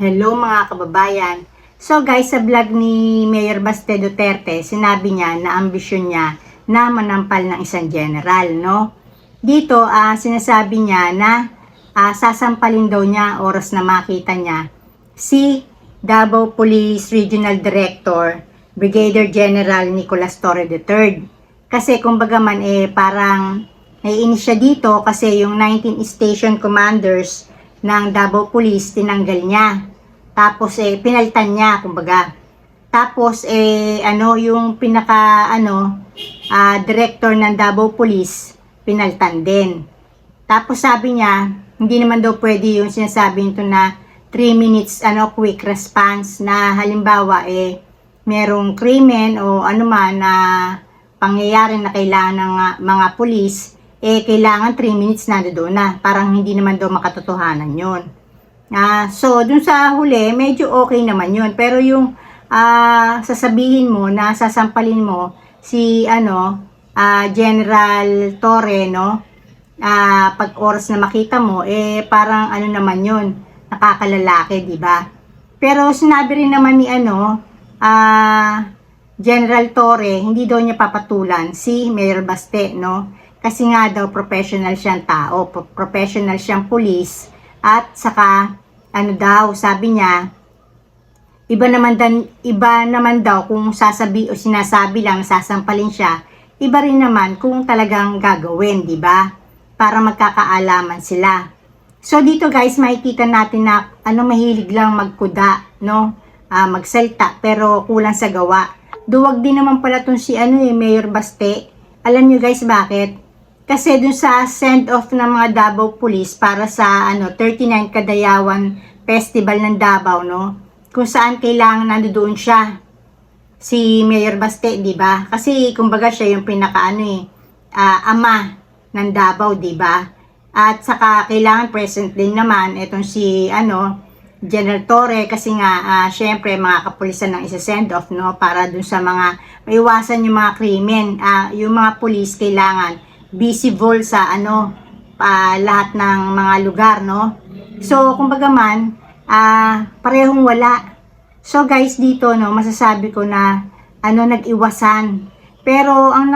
Hello mga kababayan. So guys, sa vlog ni Mayor Baste Duterte, sinabi niya na ambisyon niya na manampal ng isang general, no? Dito, sinasabi niya na sasampalin daw niya oras na makita niya si Davao Police Regional Director, Brigadier General Nicolas Torre III. Kasi kumbaga man parang naiinis siya dito kasi yung 19 station commanders ng Davao Police tinanggal niya. Tapos pinalitan niya kumbaga. Tapos yung pinaka director ng Davao Police pinalitan din. Tapos sabi niya, hindi naman daw pwede yung sinasabi nito na 3 minutes quick response na halimbawa merong krimen o anuman na pangyayari na kailangan ng mga pulis, kailangan 3 minutes na doon na. Parang hindi naman daw makatotohanan yun. So, dun sa huli, medyo okay naman yun. Pero yung sasabihin mo na sasampalin mo si General Torre, no? Pag oras na makita mo, parang naman yun, nakakalalaki, di ba? Pero sinabi rin naman ni General Torre, hindi daw niya papatulan si Mayor Baste, no? Kasi nga daw professional siyang tao, professional siyang pulis, at saka sabi niya, iba naman daw kung sasabi o sinasabi lang sasampalin siya, iba rin naman kung talagang gagawin, di ba? Para magkakaalaman sila. So dito guys, makikita natin na mahilig lang magkuda, no? Magsalita pero kulang sa gawa. Duwag din naman pala tong si Mayor Baste. Alam niyo guys bakit? Kasi dun sa send-off ng mga Davao Police para sa 39 Kadayawan Festival ng Davao, no? Kung saan kailangan nandoon siya. Si Mayor Baste, di ba? Kasi kumbaga siya yung pinaka ama ng Davao, di ba? At saka kailangan present din naman itong si General Torre kasi nga syempre mga kapulisan ng isa-send off, no? Para dun sa mga maiwasan yung mga krimen, yung mga pulis kailangan visible sa lahat ng mga lugar, no? So, kumbaga man, parehong wala. So, guys, dito, no, masasabi ko na, nag-iwasan. Pero, ang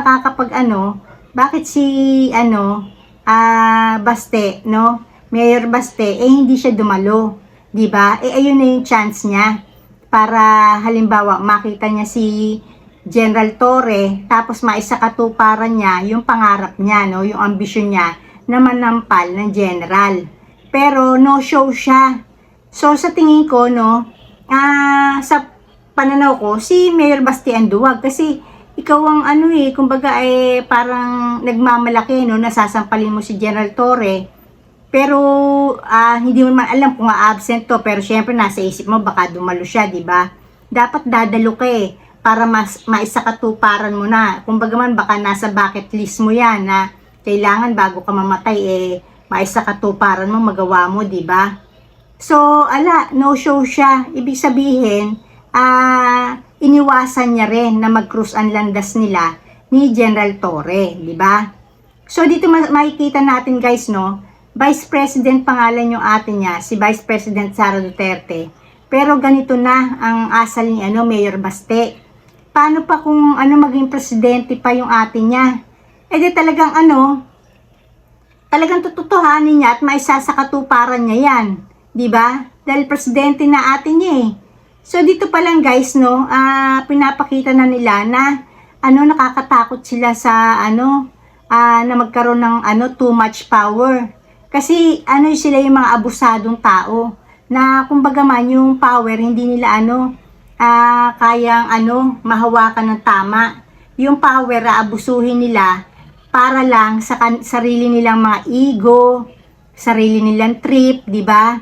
bakit si, Baste, no? Mayor Baste, hindi siya dumalo. Diba? Ayun na yung chance niya. Para, halimbawa, makita niya si General Torre, tapos maisakatuparan niya yung pangarap niya, no? Yung ambisyon niya na manampal ng general. Pero no show siya. So sa tingin ko, no, sa pananaw ko, si Mayor Baste ang duwag kasi ikaw ang kumbaga parang nagmamalaki, no, nasasampalin mo si General Torre. Pero hindi mo man alam kung absent to, pero syempre nasa isip mo baka dumalo siya, di ba? Dapat dadalo ka para maisakatuparan mo na. Kumbaga man baka nasa bucket list mo yan na kailangan bago ka mamatay maisakatuparan mo, magawa mo, di ba? So, no show siya. Ibig sabihin, iniwasan niya rin na mag-cruise ang landas nila ni General Torre, di ba? So, dito makikita natin guys, no, Vice President pangalan yung ate niya, si Vice President Sara Duterte. Pero ganito na ang asal ni Mayor Baste. Paano pa kung maging presidente pa yung ate niya? Di talagang talagang tututuhanin niya at maisasakatuparan niya yan. Di ba? Dahil presidente na ate niya So dito pa lang guys, no, pinapakita na nila na nakakatakot sila sa na magkaroon ng too much power. Kasi sila yung mga abusadong tao na kumbaga man yung power hindi nila kayang mahawakan ng tama. Yung power abusuhin nila para lang sa sarili nilang mga ego, sarili nilang trip, di ba?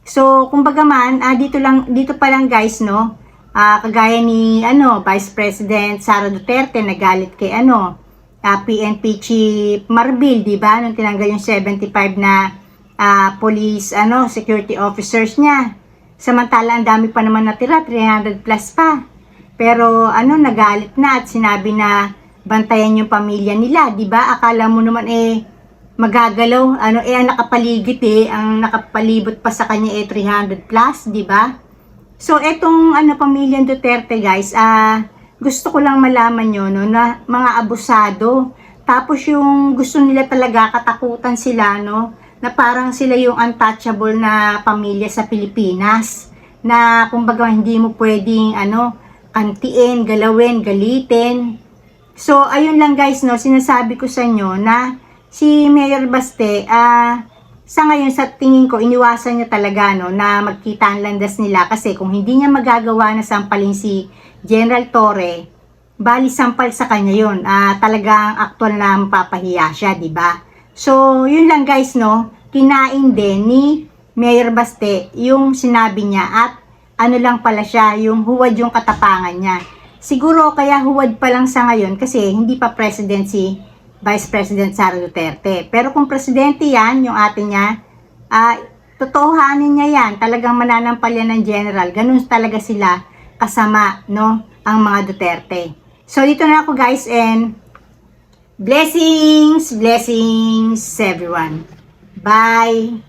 So, kumbaga man, dito pa lang guys, no, kagaya ni Vice President Sara Duterte nagalit kay PNP Chief Marbil, di ba? Nung tinanggal yung 75 na police security officers niya. Samantala, ang dami pa naman natira, 300 plus pa. Pero, nagalit na at sinabi na bantayan yung pamilya nila, di ba? Akala mo naman magagalaw, ang nakapaligid ang nakapalibot pa sa kanya 300 plus, di ba? So, etong pamilyang Duterte guys, gusto ko lang malaman nyo, no, na mga abusado. Tapos yung gusto nila talaga, katakutan sila, no, na parang sila yung untouchable na pamilya sa Pilipinas. Na kumbaga hindi mo pwedeng, kantiin, galawin, galitin. So, ayun lang guys, no, sinasabi ko sa inyo na si Mayor Baste, sa ngayon sa tingin ko, iniwasan niya talaga no, na magkita ang landas nila kasi kung hindi niya magagawa na sampalin si General Torre, bali sampal sa kanya yun. Talagang aktual na mapapahiya siya, di ba? So, yun lang guys, no, kinain din ni Mayor Baste yung sinabi niya at lang pala siya, yung huwad yung katapangan niya. Siguro kaya huwad pa lang sa ngayon kasi hindi pa president si Vice President Sara Duterte. Pero kung presidente yan, yung ate niya, totohanin niya yan. Talagang mananampal yan ng general. Ganun talaga sila kasama, no? Ang mga Duterte. So, dito na ako guys and blessings, blessings everyone. Bye!